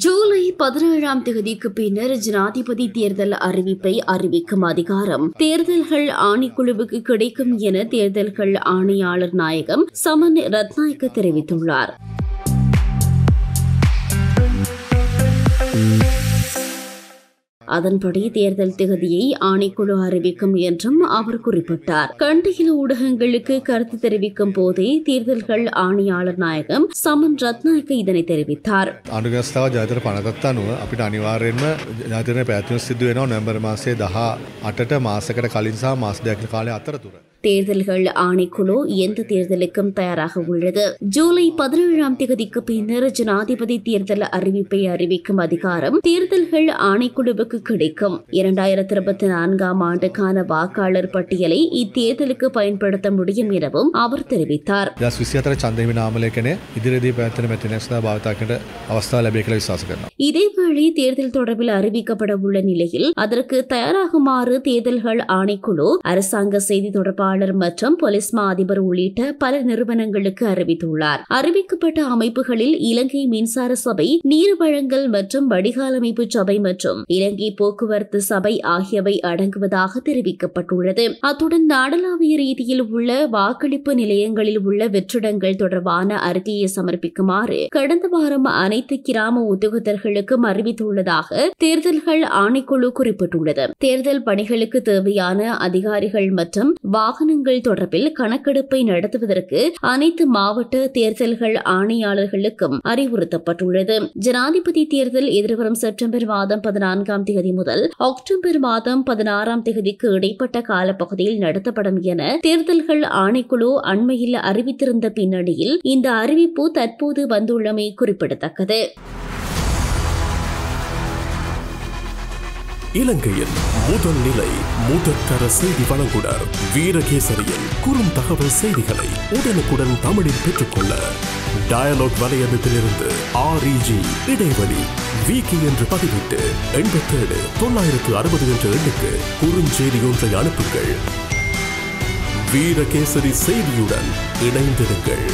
ஜூலை 17ஆம் தேதிக்கு பின்னர் ஜனாதிபதி தேர்தல் அறிவிப்பை அறிவிக்கும் அதிகாரம் தேர்தல்கள் ஆணைக்குழுவுக்கு கிடைக்கும் என தேர்தல்கள் ஆணையாளர் நாயகம் சமன் ரத்நாயக்க தெரிவித்துள்ளார். அதன்படி தேர்தல் திகதியை ஆணைக்குழு அறிவிக்கும் என்றும் அவர் குறிப்பிட்டார். கண்டியில் ஊடகங்களுக்கு கருத்து தெரிவிக்கும் போதே தேர்தல்கள் ஆணையாளர் நாயகம் சமன் ரத்நாயக்க இதனை தெரிவித்தார். தேர்தல்கள் ஆணைக்குழு எந்த தேர்தலுக்கும் தயாராக உள்ளது. ஜூலை 17ஆம் தேதிக்கு பின்னர் ஜனாதிபதி தேர்தல் அறிவிப்பை அறிவிக்கும் அதிகாரம் தேர்தல்கள் ஆணைக்குழுவுக்கு கிடைக்கும். 2024ஆம் ஆண்டுக்கான வாக்காளர் பட்டியலை இத்தேர்தலுக்கு பயன்படுத்த முடியும் எனவும் அவர் தெரிவித்தார். இதேவேளை தேர்தல் தொடர்பில் அறிவிக்கப்பட உள்ள நிலையில் அதற்கு தயாராகுமாறு தேர்தல்கள் ஆணைக்குழு அரசாங்க செய்தி தொடர்பாளர் மற்றும் போலீஸ் மா அதிபர் உள்ளிட்ட பல நிறுவனங்களுக்கு அறிவித்துள்ளார். அறிவிக்கப்பட்ட அமைப்புகளில் இலங்கை மின்சார சபை, நீர் வழங்கல் மற்றும் வடிகால் அமைப்பு சபை மற்றும் இலங்கை போக்குவரத்து சபை ஆகியவை அடங்குவதாக தெரிவிக்கப்பட்டுள்ளது. அத்துடன் நாடளாவிய ரீதியில் உள்ள வாக்களிப்பு நிலையங்களில் உள்ள வெற்றிடங்கள் தொடர்பான அறிக்கையை சமர்ப்பிக்குமாறு கடந்த வாரம் அனைத்து கிராம உத்தியோகத்தர்களுக்கும் அறிவித்துள்ளதாக தேர்தல்கள் ஆணைக்குழு குறிப்பிட்டுள்ளது. தேர்தல் பணிகளுக்கு தேவையான அதிகாரிகள் மற்றும் வாகனங்கள் தொடர்பில் கணக்கெடுப்பை நடத்துவதற்கு அனைத்து மாவட்ட தேர்தல்கள் ஆணையாளர்களுக்கும் அறிவுறுத்தப்பட்டுள்ளது. ஜனாதிபதி தேர்தல் எதிர்வரும் செப்டம்பர் மாதம் 14ஆம் தேதி முதல் அக்டோபர் மாதம் 16ஆம் தேதிக்கு இடைப்பட்ட காலப்பகுதியில் நடத்தப்படும் என தேர்தல்கள் ஆணைக்குழு அண்மையில் அறிவித்திருந்த பின்னணியில் இந்த அறிவிப்பு தற்போது வந்துள்ளமை குறிப்பிடத்தக்கது. இலங்கையின் முதல் நிலை முதற்கர செய்தி வழங்குனர் வீரகேசரியின் குறுந்தகவல் செய்திகளை உடனுக்குடன் தமிழில் பெற்றுக்கொள்ள டயலாக் வலையமைப்பிலிருந்து REG இடைவெளி வீக்கி என்று பதிவிட்டு 87 960 என்ற எண்ணுக்கு குறுஞ்செய்தி ஒன்றை அனுப்புங்கள். வீரகேசரி செய்தியுடன் இணைந்திருங்கள்.